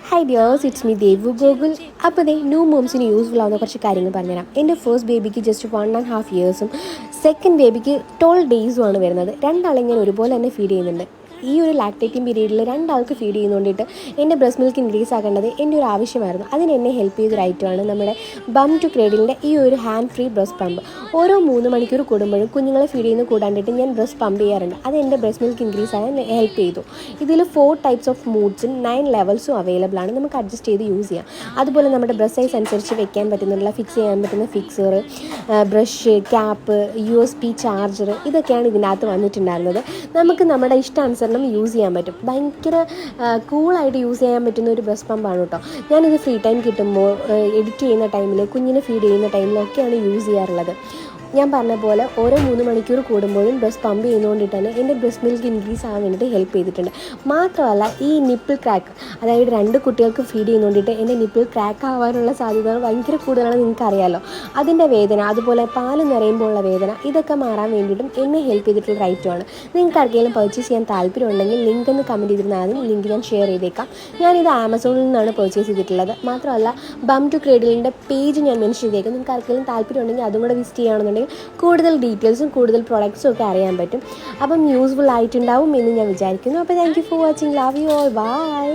Hi dears, it's me Devu Gogul. അപ്പോൾ new മോംസിന് useful ആവുന്ന കുറച്ച് കാര്യങ്ങൾ പറഞ്ഞുതരാം. എൻ്റെ ഫസ്റ്റ് ബേബിക്ക് ജസ്റ്റ് 1.5 ഇയേഴ്സും സെക്കൻഡ് ബേബിക്ക് 12 ഡേയ്സുമാണ് വരുന്നത്. രണ്ടാളെ ഞാൻ ഒരുപോലെ തന്നെ ഫീഡ് ചെയ്യുന്നുണ്ട്. ഈ ഒരു ലാക്ടേറ്റിംഗ് പീരീഡിൽ രണ്ടാൾക്ക് ഫീഡ് ചെയ്യുന്നതുകൊണ്ടിട്ട് എൻ്റെ ബ്രസ്റ്റ് മിൽക്ക് ഇൻക്രീസ് ആക്കേണ്ടത് എൻ്റെ ഒരു ആവശ്യമായിരുന്നു. അതിന് എന്നെ ഹെൽപ്പ് ചെയ്തൊരു ഐറ്റമാണ് നമ്മുടെ ബം ടു ക്രേഡിലിൻ്റെ ഈ ഒരു ഹാൻഡ് ഫ്രീ ബ്രസ്റ്റ് പമ്പ്. ഓരോ 3 മണിക്കൂർ കൂടുമ്പോഴും കുഞ്ഞുങ്ങളെ ഫീഡ് ചെയ്യുന്ന കൂടാണ്ടിട്ട് ഞാൻ ബ്രസ്റ്റ് പമ്പ് ചെയ്യാറുണ്ട്. അത് എൻ്റെ ബ്രസ്റ്റ് മിൽക്ക് ഇൻക്രീസ് ആകാൻ ഹെൽപ്പ് ചെയ്തു. ഇതിൽ 4 ടൈപ്സ് ഓഫ് മൂഡ്സും 9 ലെവൽസും അവൈലബിൾ ആണ്. നമുക്ക് അഡ്ജസ്റ്റ് ചെയ്ത് യൂസ് ചെയ്യാം. അതുപോലെ നമ്മുടെ ബ്രസ്റ്റ് സൈസ് അനുസരിച്ച് വെക്കാൻ പറ്റുന്നുള്ള ഫിക്സ് ചെയ്യാൻ പറ്റുന്ന fixer, brush, cap, USB charger, ഇതൊക്കെയാണ് ഇതിനകത്ത് വന്നിട്ടുണ്ടായിരുന്നത്. നമുക്ക് നമ്മുടെ ഇഷ്ടാനുസരണം യൂസ് ചെയ്യാൻ പറ്റും. ഭയങ്കര കൂളായിട്ട് യൂസ് ചെയ്യാൻ പറ്റുന്ന ഒരു ബ്രസ്റ്റ് പമ്പാണ് കേട്ടോ. ഞാനിത് ഫ്രീ ടൈം കിട്ടുമ്പോൾ, എഡിറ്റ് ചെയ്യുന്ന ടൈമിൽ, കുഞ്ഞിനെ ഫീഡ് ചെയ്യുന്ന ടൈമിലൊക്കെയാണ് യൂസ് ചെയ്യാറുള്ളത്. ഞാൻ പറഞ്ഞ പോലെ ഓരോ 3 മണിക്കൂർ കൂടുമ്പോഴും ബ്രസ്റ്റ് പമ്പ് ചെയ്യുന്നതുകൊണ്ടിട്ട് തന്നെ എൻ്റെ ബ്രസ്റ്റ് മിൽക്ക് ഇൻക്രീസ് ആകാൻ വേണ്ടിയിട്ട് ഹെൽപ്പ് ചെയ്തിട്ടുണ്ട്. മാത്രമല്ല ഈ നിപ്പിൾ ക്രാക്ക്, അതായത് 2 കുട്ടികൾക്ക് ഫീഡ് ചെയ്യുന്നതുകൊണ്ടിട്ട് എൻ്റെ നിപ്പിൾ ക്രാക്ക് ആവാനുള്ള സാധ്യത ഭയങ്കര കൂടുതലാണെന്ന് നിങ്ങൾക്കറിയാമല്ലോ. അതിൻ്റെ വേദന, അതുപോലെ പാല് നിറയുമ്പോൾ ഉള്ള വേദന, ഇതൊക്കെ മാറാൻ വേണ്ടിയിട്ടും എന്നെ ഹെൽപ്പ് ചെയ്തിട്ടുള്ള ഐറ്റമാണ്. നിങ്ങൾക്ക് ആർക്കെങ്കിലും പർച്ചേസ് ചെയ്യാൻ താല്പര്യമുണ്ടെങ്കിൽ ലിങ്ക് ഒന്ന് കമൻറ്റ് ചെയ്തിരുന്നാൽ ആദ്യം ലിങ്ക് ഞാൻ ഷെയർ ചെയ്തേക്കാം. ഞാനിത് ആമസോണിൽ നിന്നാണ് പർച്ചേസ് ചെയ്തിട്ടുള്ളത്. മാത്രമല്ല ബം ടു ക്രേഡിലിൻ്റെ പേജ് ഞാൻ മെൻഷൻ ചെയ്തേക്കാം. നിങ്ങൾക്ക് ആർക്കെങ്കിലും താല്പര്യമുണ്ടെങ്കിൽ അതും കൂടെ വിസിറ്റ് ചെയ്യുകയാണെന്നുണ്ടെങ്കിൽ കൂടുതൽ ഡീറ്റെയിൽസും കൂടുതൽ പ്രൊഡക്ട്സും ഒക്കെ അറിയാൻ പറ്റും. അപ്പം യൂസ്ഫുൾ ആയിട്ടുണ്ടാവും എന്ന് ഞാൻ വിചാരിക്കുന്നു. അപ്പോൾ thank you for watching. Love you all. By.